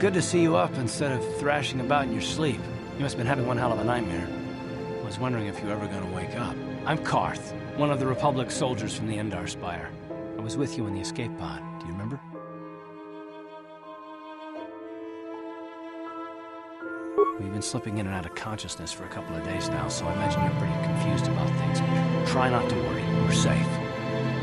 Good to see you up instead of thrashing about in your sleep. You must have been having one hell of a nightmare. I was wondering if you were ever going to wake up. I'm Karth, one of the Republic soldiers from the Endar Spire. I was with you in the escape pod. Do you remember? We've been slipping in and out of consciousness for a couple of days now, so I imagine you're pretty confused about things. Try not to worry. We're safe.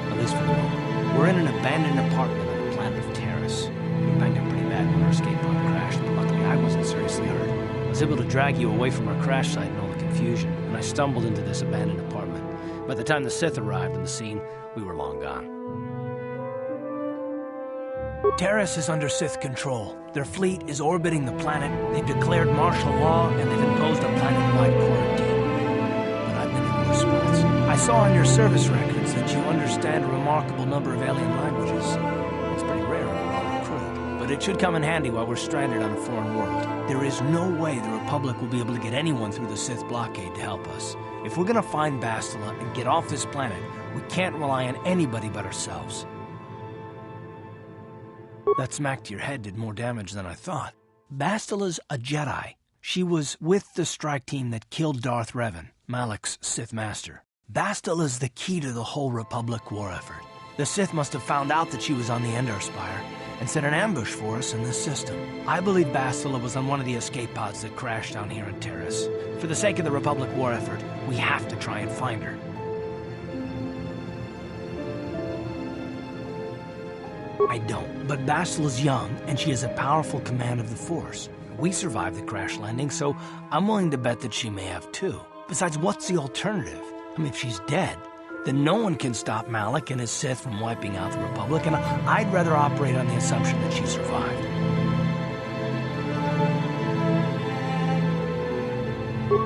At least for the moment. We're in an abandoned apartment on the planet of Taris. We banged up pretty bad when our escape pod crashed, but luckily I wasn't seriously hurt. I was able to drag you away from our crash site in all the confusion, and I stumbled into this abandoned apartment. By the time the Sith arrived on the scene, we were long gone. Taris is under Sith control. Their fleet is orbiting the planet, they've declared martial law, and they've imposed a planet-wide quarantine. But I've been in worse spots. I saw on your service records that you understand a remarkable number of alien languages. It's pretty rare in a raw recruit, but it should come in handy while we're stranded on a foreign world. There is no way the Republic will be able to get anyone through the Sith blockade to help us. If we're gonna find Bastila and get off this planet, we can't rely on anybody but ourselves. That smack to your head did more damage than I thought. Bastila's a Jedi. She was with the strike team that killed Darth Revan, Malak's Sith master. Bastila's the key to the whole Republic war effort. The Sith must have found out that she was on the Endar Spire and set an ambush for us in this system. I believe Bastila was on one of the escape pods that crashed down here in Taris. For the sake of the Republic war effort, we have to try and find her. I don't, but Bastila's young, and she has a powerful command of the Force. We survived the crash landing, so I'm willing to bet that she may have too. Besides, what's the alternative? I mean, if she's dead, then no one can stop Malak and his Sith from wiping out the Republic, and I'd rather operate on the assumption that she survived.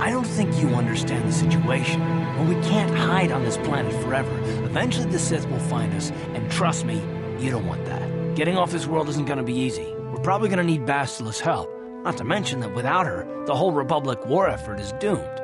I don't think you understand the situation. Well, we can't hide on this planet forever. Eventually the Sith will find us, and trust me, you don't want that. Getting off this world isn't gonna be easy. We're probably gonna need Bastila's help. Not to mention that without her, the whole Republic war effort is doomed.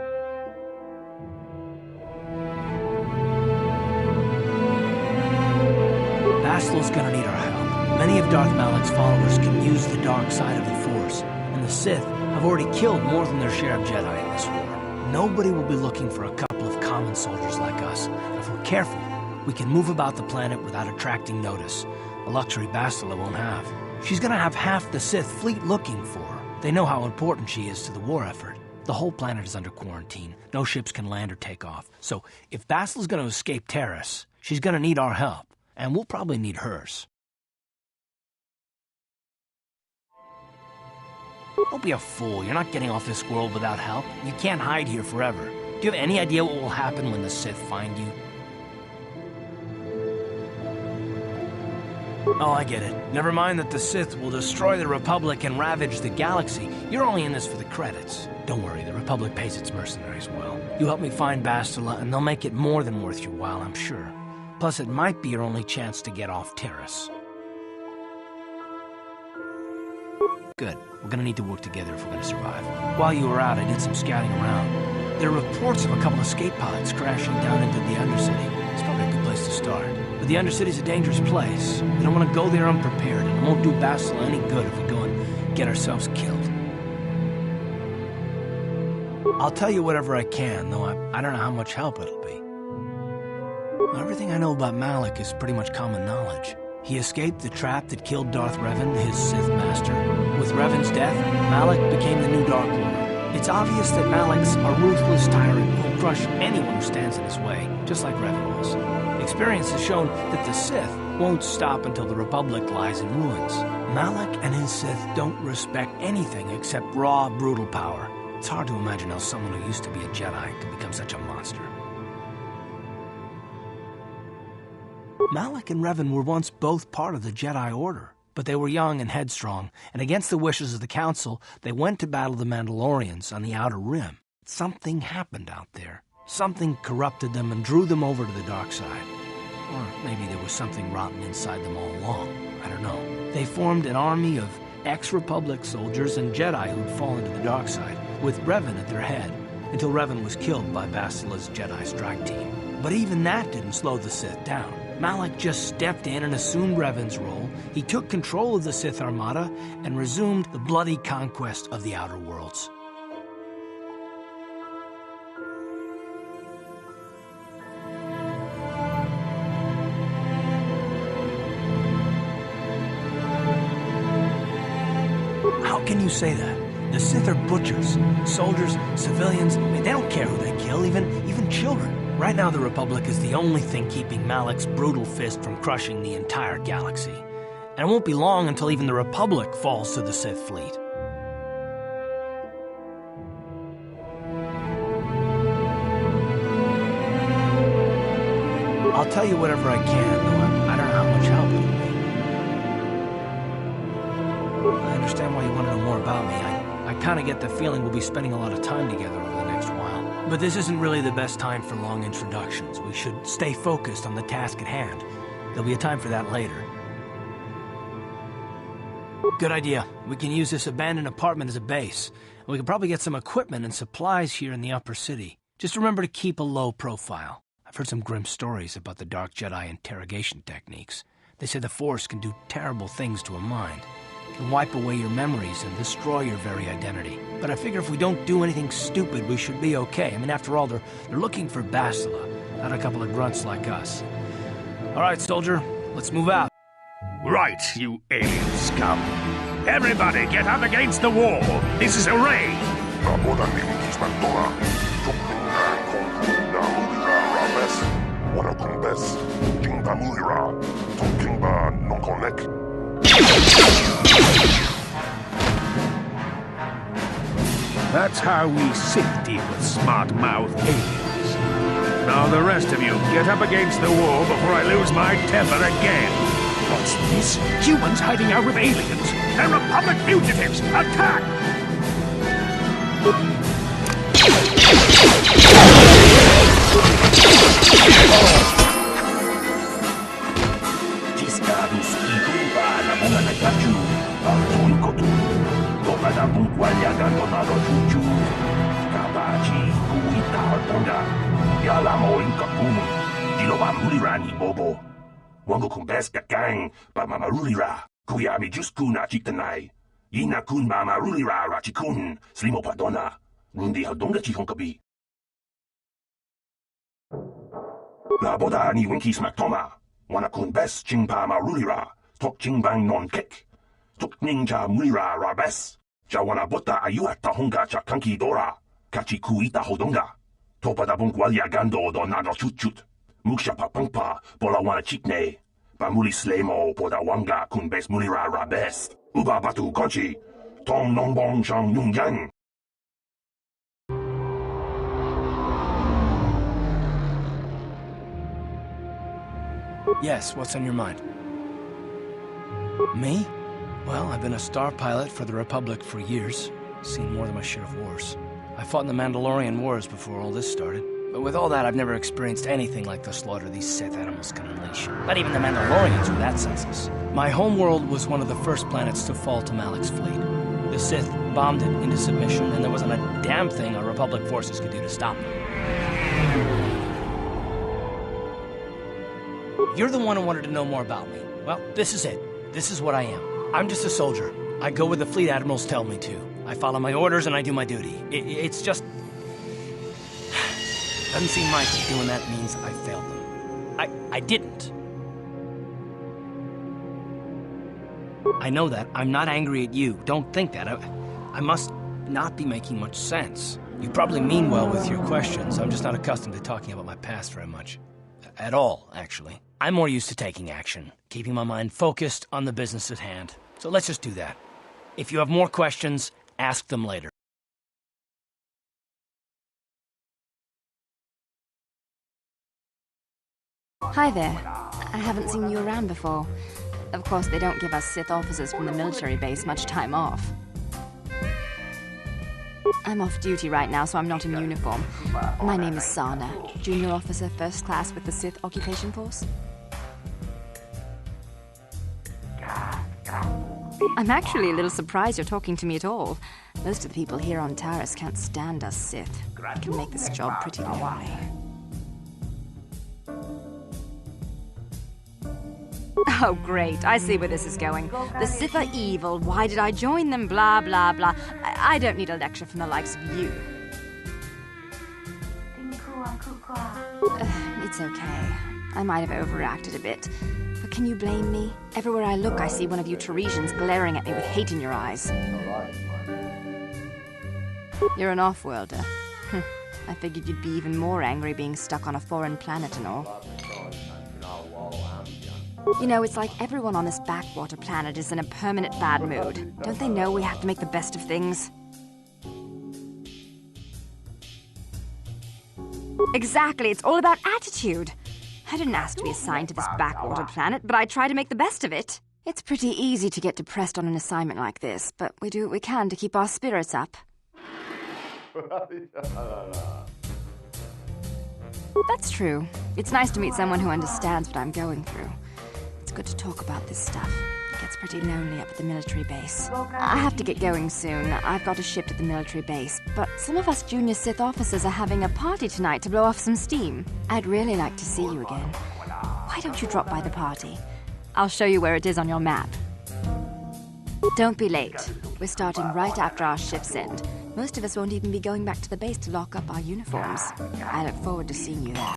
Bastila's gonna need our help. Many of Darth Malak's followers can use the dark side of the Force, and the Sith have already killed more than their share of Jedi in this war. Nobody will be looking for a couple of common soldiers like us. And if we're careful, we can move about the planet without attracting notice, a luxury Bastila won't have. She's gonna have half the Sith fleet looking for her. They know how important she is to the war effort. The whole planet is under quarantine. No ships can land or take off. So if Bastila's gonna escape Taris, she's gonna need our help, and we'll probably need hers. Don't be a fool. You're not getting off this world without help. You can't hide here forever. Do you have any idea what will happen when the Sith find you? Oh, I get it. Never mind that the Sith will destroy the Republic and ravage the galaxy. You're only in this for the credits. Don't worry, the Republic pays its mercenaries well. You help me find Bastila, and they'll make it more than worth your while, I'm sure. Plus, it might be your only chance to get off Taris. Good. We're gonna need to work together if we're gonna survive. While you were out, I did some scouting around. There are reports of a couple of escape pods crashing down into the Undercity. It's probably a good place to start. But the Undercity's a dangerous place. We don't want to go there unprepared, and it won't do Bastila any good if we go and get ourselves killed. I'll tell you whatever I can, though I don't know how much help it'll be. Everything I know about Malak is pretty much common knowledge. He escaped the trap that killed Darth Revan, his Sith master. With Revan's death, Malak became the new Dark Lord. It's obvious that Malak's a ruthless tyrant who will crush anyone who stands in his way, just like Revan was. Experience has shown that the Sith won't stop until the Republic lies in ruins. Malak and his Sith don't respect anything except raw, brutal power. It's hard to imagine how someone who used to be a Jedi could become such a monster. Malak and Revan were once both part of the Jedi Order, but they were young and headstrong, and against the wishes of the Council, they went to battle the Mandalorians on the Outer Rim. Something happened out there. Something corrupted them and drew them over to the dark side. Or maybe there was something rotten inside them all along. I don't know. They formed an army of ex-Republic soldiers and Jedi who'd fallen to the dark side, with Revan at their head, until Revan was killed by Bastila's Jedi strike team. But even that didn't slow the Sith down. Malak just stepped in and assumed Revan's role. He took control of the Sith Armada and resumed the bloody conquest of the Outer Worlds. How can you say that? The Sith are butchers, soldiers, civilians. I mean, they don't care who they kill, even children. Right now, the Republic is the only thing keeping Malak's brutal fist from crushing the entire galaxy. And it won't be long until even the Republic falls to the Sith fleet. I'll tell you whatever I can, though I don't know how much help it'll be. I understand why you want to know more about me. I kind of get the feeling we'll be spending a lot of time together over the next while. But this isn't really the best time for long introductions. We should stay focused on the task at hand. There'll be a time for that later. Good idea. We can use this abandoned apartment as a base. And we can probably get some equipment and supplies here in the upper city. Just remember to keep a low profile. I've heard some grim stories about the Dark Jedi interrogation techniques. They say the Force can do terrible things to a mind. It can wipe away your memories and destroy your very identity. But I figure if we don't do anything stupid, we should be okay. I mean, after all, they're looking for Bastila, not a couple of grunts like us. All right, soldier, let's move out. Right, you alien scum. Everybody get up against the wall. This is a raid. That's how we Sith deal with smart-mouthed aliens. Now the rest of you, get up against the wall before I lose my temper again. What's this? Humans hiding out with aliens. They're Republic fugitives. Attack! Wango kumbes kakang ba mamarulira kuya mi juskuna chitanai yina kun ba marulira rachikun slimo padona rundi hadonga chihonkabi la boda ni winki smaktoma wana kun bes chingpa marulira tok chingbang non kek tok ninja mulira rabes jawana bota ayuata honga chakanki dora kachi kuita hodonga topada bunkwalia gando donado chuchut Muksha papangpa pola wana chikne Pamuli slemo poda wanga kun bes mulira rabes Uba batu konchi Tong nongbong shang yung yang Yes, what's on your mind? Me? Well, I've been a star pilot for the Republic for years. Seen more than my share of wars. I fought in the Mandalorian Wars before all this started. But with all that, I've never experienced anything like the slaughter these Sith animals can unleash. Not even the Mandalorians were that senseless. My homeworld was one of the first planets to fall to Malak's fleet. The Sith bombed it into submission, and there wasn't a damn thing our Republic forces could do to stop them. You're the one who wanted to know more about me. Well, this is it. This is what I am. I'm just a soldier. I go where the fleet admirals tell me to. I follow my orders and I do my duty. It's just... Doesn't seem like doing that means I failed them. I didn't. I know that. I'm not angry at you. Don't think that. I must not be making much sense. You probably mean well with your questions. I'm just not accustomed to talking about my past very much. At all, actually. I'm more used to taking action, keeping my mind focused on the business at hand. So let's just do that. If you have more questions, ask them later. Hi there. I haven't seen you around before. Of course, they don't give us Sith officers from the military base much time off. I'm off duty right now, so I'm not in uniform. My name is Sana, junior officer, first class with the Sith Occupation Force. I'm actually a little surprised you're talking to me at all. Most of the people here on Taris can't stand us Sith. It can make this job pretty lonely. Oh, great. I see where this is going. The Sith are evil. Why did I join them? Blah, blah, blah. I don't need a lecture from the likes of you. It's okay. I might have overreacted a bit. But can you blame me? Everywhere I look, I see one of you Tarisians glaring at me with hate in your eyes. You're an off-worlder. I figured you'd be even more angry being stuck on a foreign planet and all. You know, it's like everyone on this backwater planet is in a permanent bad mood. Don't they know we have to make the best of things? Exactly, it's all about attitude. I didn't ask to be assigned to this backwater planet, but I try to make the best of it. It's pretty easy to get depressed on an assignment like this, but we do what we can to keep our spirits up. That's true. It's nice to meet someone who understands what I'm going through. It's good to talk about this stuff. It gets pretty lonely up at the military base. I have to get going soon. I've got a shift at the military base, but some of us junior Sith officers are having a party tonight to blow off some steam. I'd really like to see you again. Why don't you drop by the party? I'll show you where it is on your map. Don't be late. We're starting right after our shifts end. Most of us won't even be going back to the base to lock up our uniforms. I look forward to seeing you there.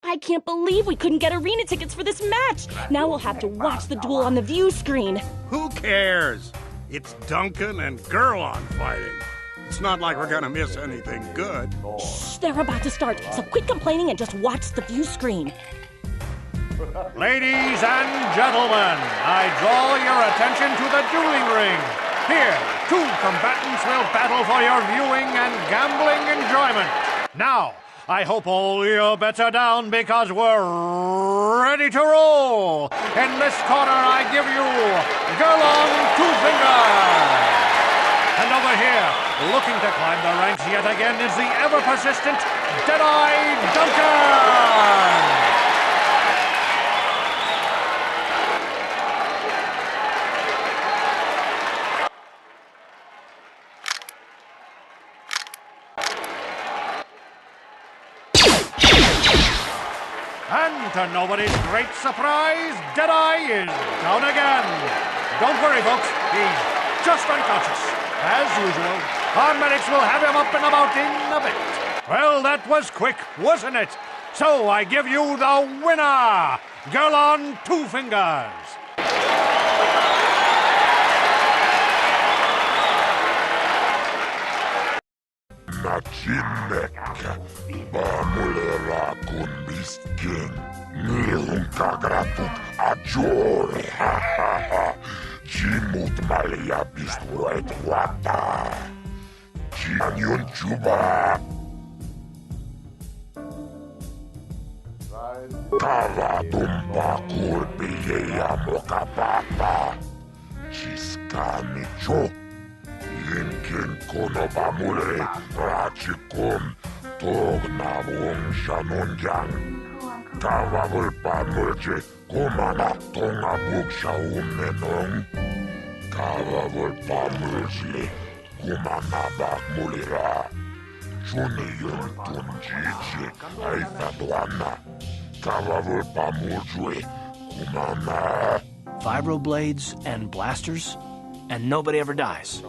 I can't believe we couldn't get arena tickets for this match! Now we'll have to watch the duel on the view screen. Who cares? It's Duncan and Gurlon fighting. It's not like we're gonna miss anything good. Shh, they're about to start, so quit complaining and just watch the view screen. Ladies and gentlemen, I draw your attention to the dueling ring. Here, two combatants will battle for your viewing and gambling enjoyment. Now, I hope all your bets are down because we're ready to roll. In this corner, I give you Gurlon Two Fingers. And over here, looking to climb the ranks yet again, is the ever-persistent Deadeye Duncan. And to nobody's great surprise, Deadeye is down again. Don't worry, folks. He's just unconscious. As usual, our medics will have him up and about in a bit. Well, that was quick, wasn't it? So I give you the winner, Gurlon Two Fingers. Nacinekka, Bamulera kun miskin. Nilun kagratut ajore, ha ha ha. Jimut malia pistuet wata. Jianyun juba. Kava tumpa kurpiye ja mokapapa. Jiskani chok. Inkin konoba mule rachikun tognavung shanunjang. Kavavulpa mulje kumana tonga buksha ummenong. Kavavulpa mulje kumana bak mulira. Juniyun tunjichi aifatuana. Kavavulpa mulje kumana. Vibroblades and blasters, and nobody ever dies.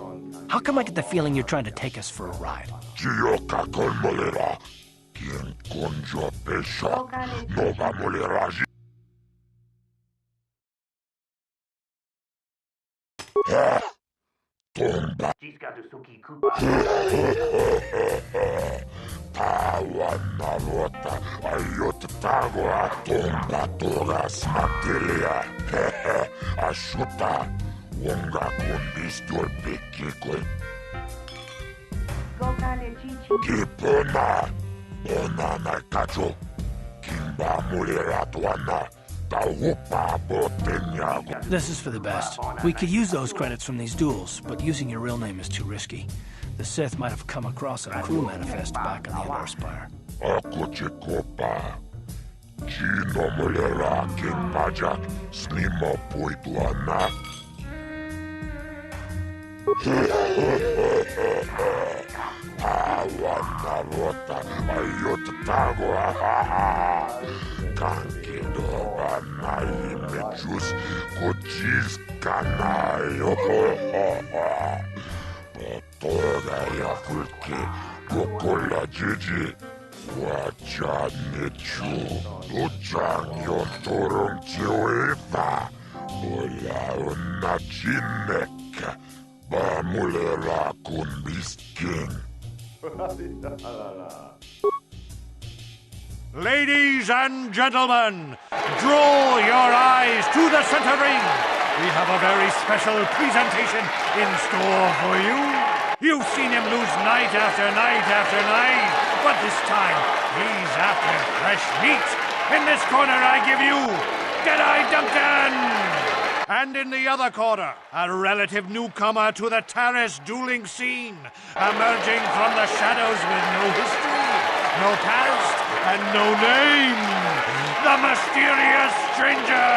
How come I get the feeling you're trying to take us for a ride? Gioca con molera. Quien conjo pesha. Nova molera. Tomba. Tawana vota. Ayot tagua. Tomba togas materia. Ashuta. Wonga kundistor pikikwe. Kipona. Ona na kacho. Kimba mulera tuana. Taupa botenyago. This is for the best. We could use those credits from these duels, but using your real name is too risky. The Sith might have come across a crew manifest back on the Endar Spire. Ako chikopa. Chino mulera king pajak. Snimo puituana. Awana rota ayot Kankinovanaimetjus kotiskanayo. Potoga ja pulki kokolla jiji. Wajanetju tutsang jon turun kiuipa. Olla onna jinnekkä. Baamulera kun miskin. Ladies and gentlemen, draw your eyes to the center ring. We have a very special presentation in store for you. You've seen him lose night after night after night, but this time he's after fresh meat. In this corner I give you Deadeye Duncan! And in the other corner, a relative newcomer to the Taris dueling scene, emerging from the shadows with no history, no past, and no name, the mysterious stranger!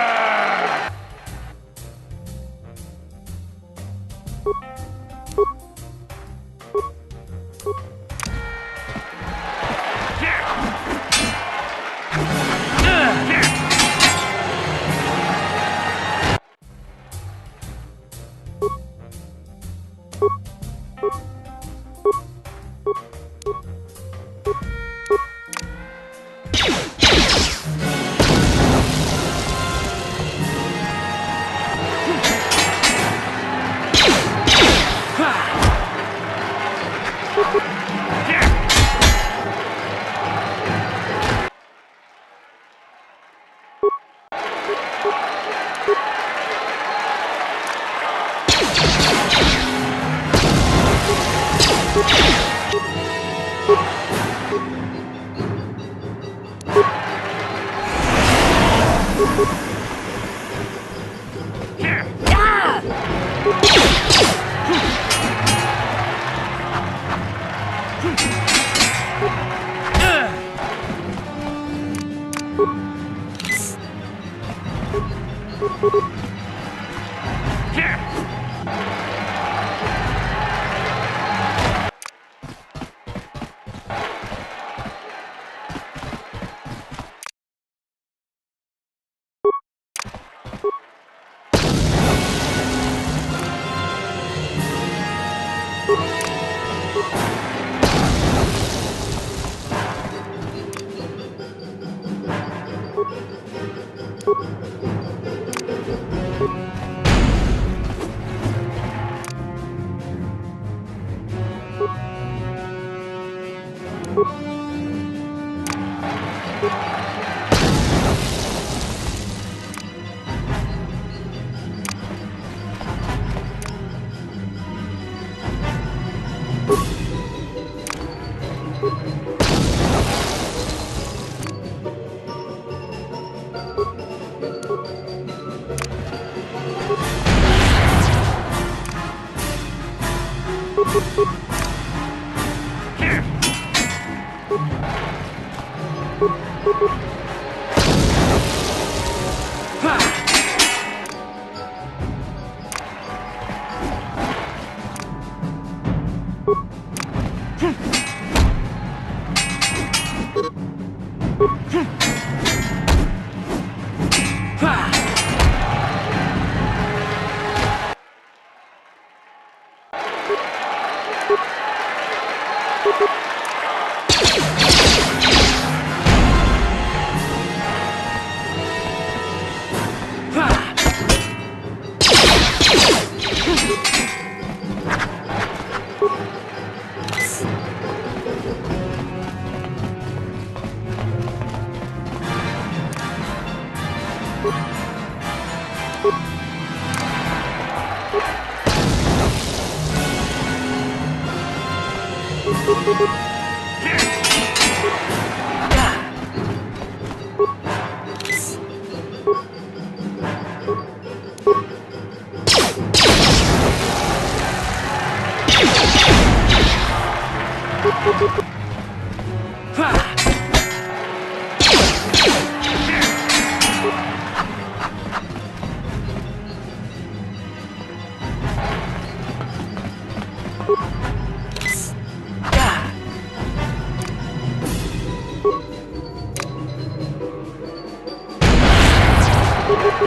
Here!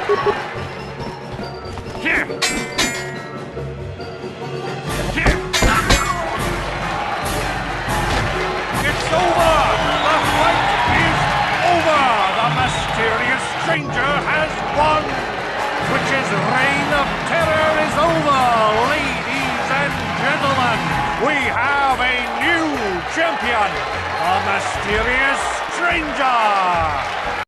Here! It's over! The fight is over! The mysterious stranger has won! Twitch's reign of terror is over, ladies and gentlemen! We have a new champion! The mysterious stranger!